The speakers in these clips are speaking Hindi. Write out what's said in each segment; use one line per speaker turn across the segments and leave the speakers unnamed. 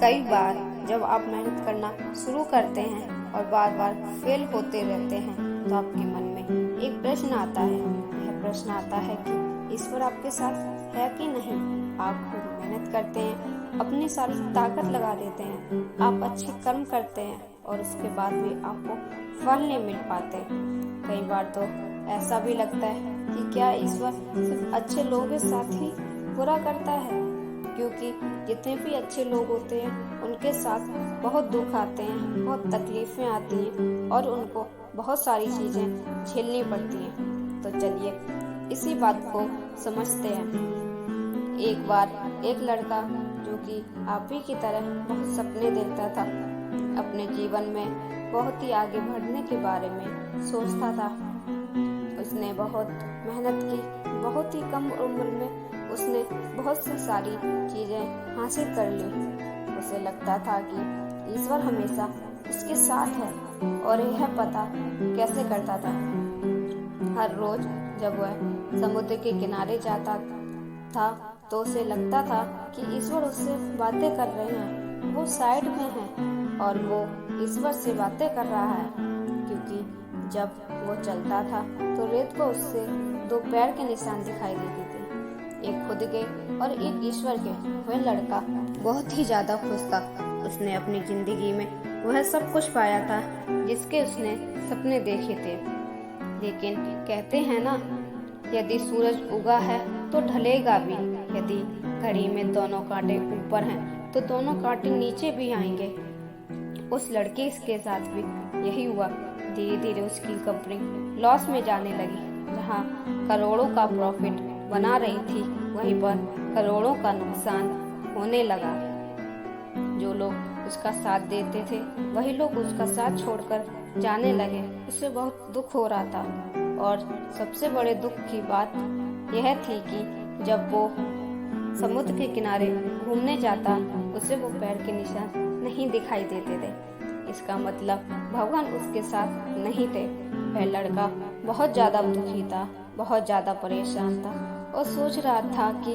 कई बार जब आप मेहनत करना शुरू करते हैं और बार बार फेल होते रहते हैं तो आपके मन में एक प्रश्न आता है। यह प्रश्न आता है कि ईश्वर आपके साथ है कि नहीं। आप खूब मेहनत करते हैं, अपनी सारी ताकत लगा देते हैं, आप अच्छे कर्म करते हैं और उसके बाद भी आपको फल नहीं मिल पाते। कई बार तो ऐसा भी लगता है कि क्या ईश्वर सिर्फ अच्छे लोगों के साथ ही बुरा करता है, क्योंकि जितने भी अच्छे लोग होते हैं उनके साथ बहुत दुख आते हैं, बहुत तकलीफें आती हैं और उनको बहुत सारी चीज़ें झेलनी पड़ती हैं। तो चलिए इसी बात को समझते हैं। एक बार एक लड़का जो कि आप ही की तरह बहुत सपने देखता था, अपने जीवन में बहुत ही आगे बढ़ने के बारे में सोचता था। उसने बहुत मेहनत की, बहुत ही कम उम्र में उसने बहुत सी सारी चीज़ें हासिल कर ली। उसे लगता था कि ईश्वर हमेशा उसके साथ है और यह पता कैसे करता था। हर रोज जब वह समुद्र के किनारे जाता था तो उसे लगता था कि ईश्वर उससे बातें कर रहे हैं, वो साइड में है और वो ईश्वर से बातें कर रहा है। क्योंकि जब वो चलता था तो रेत को उससे दो पैर के निशान दिखाई देते थे, एक खुद के और एक ईश्वर के। वह लड़का बहुत ही ज्यादा खुश था। उसने अपनी जिंदगी में वह सब कुछ पाया था जिसके उसने सपने देखे थे। लेकिन कहते हैं ना, यदि सूरज उगा है तो ढलेगा भी। यदि घड़ी में दोनों कांटे ऊपर हैं तो दोनों कांटे नीचे भी आएंगे। उस लड़के के साथ भी यही हुआ। धीरे धीरे उसकी कंपनी लॉस में जाने लगी। जहाँ करोड़ों का प्रॉफिट बना रही थी, वहीं पर करोड़ों का नुकसान होने लगा। जो लोग उसका साथ देते थे वही लोग उसका साथ छोड़कर जाने लगे। उसे बहुत दुख हो रहा था और सबसे बड़े दुख की बात यह थी कि जब वो समुद्र के किनारे घूमने जाता उसे वो पैर के निशान नहीं दिखाई देते थे। इसका मतलब भगवान उसके साथ नहीं थे। वह लड़का बहुत ज्यादा दुखी था, बहुत ज्यादा परेशान था और सोच रहा था कि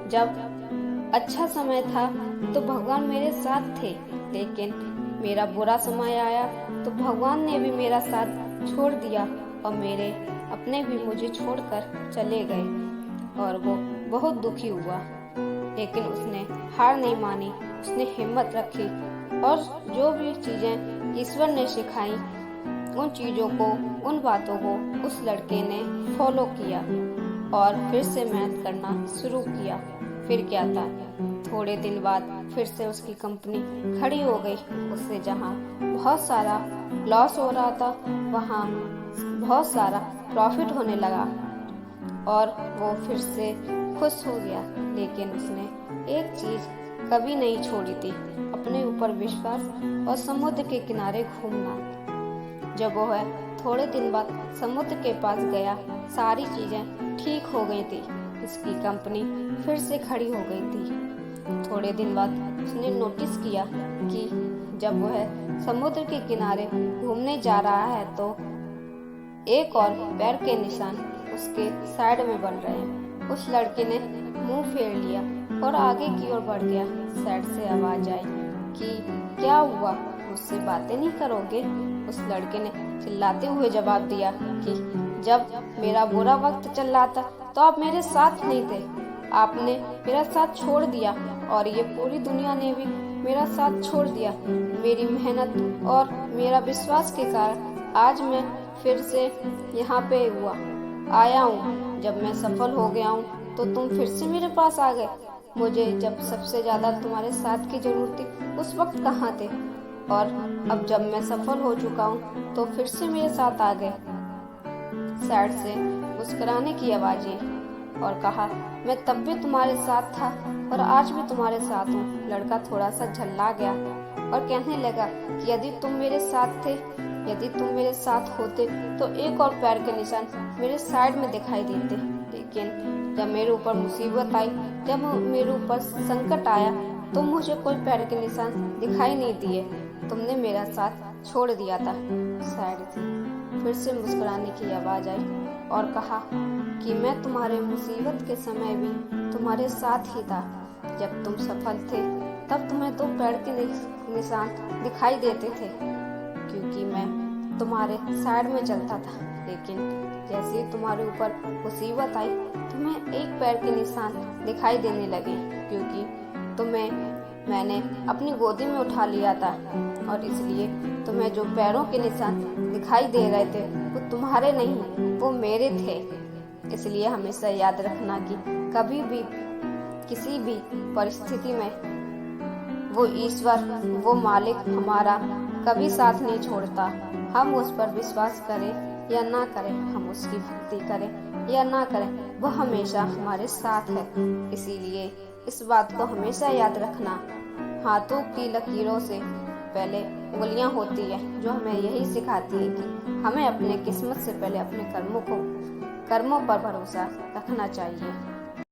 जब अच्छा समय था तो भगवान मेरे साथ थे, लेकिन मेरा बुरा समय आया तो भगवान ने भी मेरा साथ छोड़ दिया और मेरे अपने भी मुझे छोड़कर चले गए। और वो बहुत दुखी हुआ, लेकिन उसने हार नहीं मानी। उसने हिम्मत रखी और जो भी चीजें ईश्वर ने सिखाई उन चीजों को, उन बातों को उस लड़के ने फॉलो किया और फिर से मेहनत करना शुरू किया। फिर क्या था, थोड़े दिन बाद फिर से उसकी कंपनी खड़ी हो गई। उससे जहाँ बहुत सारा लॉस हो रहा था वहाँ बहुत सारा प्रॉफिट होने लगा और वो फिर से खुश हो गया। लेकिन उसने एक चीज कभी नहीं छोड़ी थी, अपने ऊपर विश्वास और समुद्र के किनारे घूमना। जब वो थोड़े दिन बाद समुद्र के पास गया, सारी चीजें ठीक हो गई थी। उसकी कंपनी फिर से खड़ी हो गई थी। थोड़े दिन बाद उसने नोटिस किया कि जब वह समुद्र के किनारे घूमने जा रहा है तो एक और पैर के निशान उसके साइड में बन रहे हैं। उस लड़के ने मुंह फेर लिया और आगे की ओर बढ़ गया। साइड से आवाज आई कि क्या हुआ, मुझसे बातें नहीं करोगे? उस लड़के ने चिल्लाते हुए जवाब दिया कि जब मेरा बुरा वक्त चल रहा था तो आप मेरे साथ नहीं थे, आपने मेरा साथ छोड़ दिया और ये पूरी दुनिया ने भी मेरा साथ छोड़ दिया। मेरी मेहनत और मेरा विश्वास के कारण आज मैं फिर से यहाँ पे आया हूँ। जब मैं सफल हो गया हूँ तो तुम फिर से मेरे पास आ गए। मुझे जब सबसे ज्यादा तुम्हारे साथ की जरूरत थी उस वक्त कहाँ थे, और अब जब मैं सफल हो चुका हूँ तो फिर से मेरे साथ आ गए। साइड से मुस्कुराने की आवाज आई और कहा, मैं तब भी तुम्हारे साथ था और आज भी तुम्हारे साथ हूँ। लड़का थोड़ा सा झल्ला गया और कहने लगा कि यदि तुम मेरे साथ थे, यदि तुम मेरे साथ होते तो एक और पैर के निशान मेरे साइड में दिखाई देते। लेकिन जब मेरे ऊपर मुसीबत आई, जब मेरे ऊपर संकट आया तो मुझे कोई पैर के निशान दिखाई नहीं दिए। तुमने मेरा साथ छोड़ दिया था। साइड से फिर से मुस्कुराने की आवाज आई और कहा कि मैं तुम्हारे मुसीबत के समय भी तुम्हारे साथ ही था। जब तुम सफल थे तब तुम्हें तो पैर के निशान दिखाई देते थे, क्योंकि मैं तुम्हारे साइड में चलता था। लेकिन जैसे ही तुम्हारे ऊपर मुसीबत आई, तुम्हें एक पैर के निशान दिखाई देने लगे, क्योंकि मैंने अपनी गोदी में उठा लिया था, और इसलिए तुम्हें जो पैरों के निशान दिखाई दे रहे थे वो तुम्हारे नहीं, वो मेरे थे। इसलिए हमेशा याद रखना कि कभी भी किसी भी परिस्थिति में वो ईश्वर, वो मालिक हमारा कभी साथ नहीं छोड़ता। हम उस पर विश्वास करें या ना करें, हम उसकी भक्ति करें या ना करें, वो हमेशा हमारे साथ है। इसीलिए इस बात को हमेशा याद रखना, हाथों की लकीरों से पहले उंगलियां होती है, जो हमें यही सिखाती है कि हमें अपने किस्मत से पहले अपने कर्मों पर भरोसा रखना चाहिए।